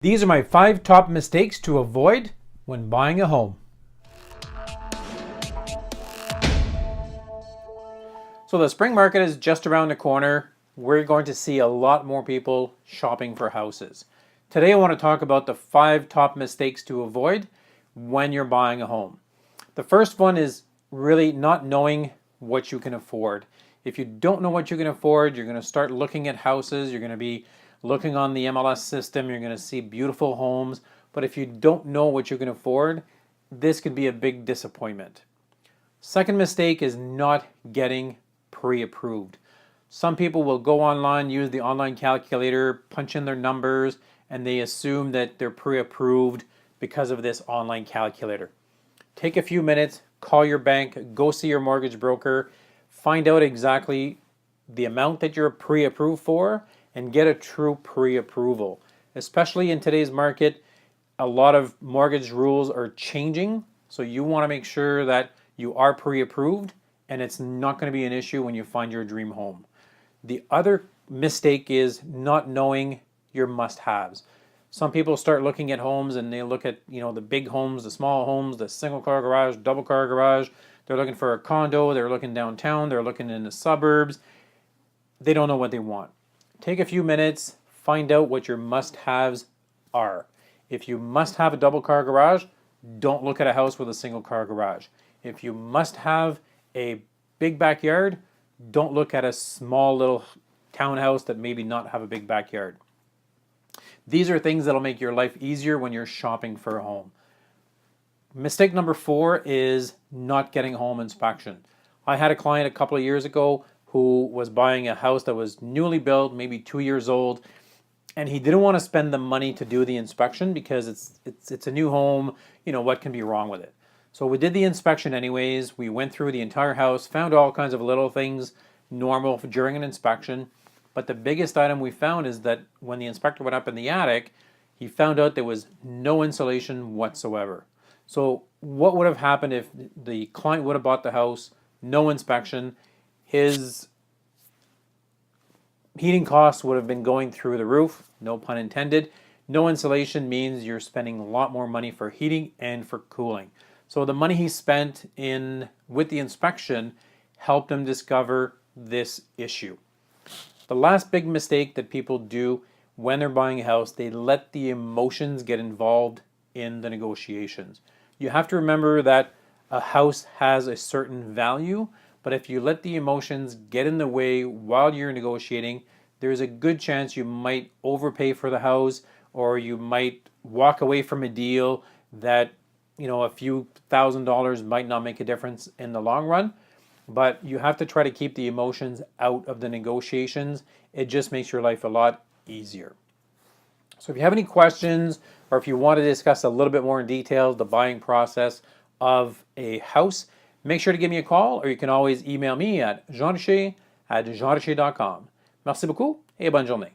These are my 5 top mistakes to avoid when buying a home. So the spring market is just around the corner. We're going to see a lot more people shopping for houses. Today I want to talk about the 5 top mistakes to avoid when you're buying a home. The first one is really not knowing what you can afford. If you don't know what you can afford, you're going to start looking at houses, you're going to be looking on the MLS system, you're going to see beautiful homes, but if you don't know what you can afford, this could be a big disappointment. Second mistake is not getting pre-approved. Some people will go online, use the online calculator, punch in their numbers, and they assume that they're pre-approved because of this online calculator. Take a few minutes, call your bank, go see your mortgage broker, find out exactly the amount that you're pre-approved for, and get a true pre-approval. Especially in today's market, a lot of mortgage rules are changing, so you want to make sure that you are pre-approved and it's not going to be an issue when you find your dream home. The other mistake is not knowing your must-haves. Some people start looking at homes and they look at, the big homes, the small homes, the single car garage, double car garage. They're looking for a condo, they're looking downtown, they're looking in the suburbs. They don't know what they want. Take a few minutes, find out what your must-haves are. If you must have a double car garage, don't look at a house with a single car garage. If you must have a big backyard, don't look at a small little townhouse that maybe not have a big backyard. These are things that'll make your life easier when you're shopping for a home. Mistake number 4 is not getting a home inspection. I had a client a couple of years ago who was buying a house that was newly built, maybe 2 years old, and he didn't want to spend the money to do the inspection because it's a new home, what can be wrong with it. So we did the inspection anyways. We went through the entire house, found all kinds of little things normal during an inspection, but the biggest item we found is that when the inspector went up in the attic, he found out there was no insulation whatsoever. So what would have happened if the client would have bought the house, no inspection? His heating costs would have been going through the roof, no pun intended. No insulation means you're spending a lot more money for heating and for cooling. So the money he spent with the inspection helped him discover this issue. The last big mistake that people do when they're buying a house, they let the emotions get involved in the negotiations. You have to remember that a house has a certain value, but if you let the emotions get in the way while you're negotiating, there's a good chance you might overpay for the house, or you might walk away from a deal that, a few $1,000s might not make a difference in the long run. But you have to try to keep the emotions out of the negotiations. It just makes your life a lot easier. So if you have any questions, or if you want to discuss a little bit more in detail the buying process of a house, make sure to give me a call, or you can always email me at jeanricher@jeanricher.com. Merci beaucoup et bonne journée.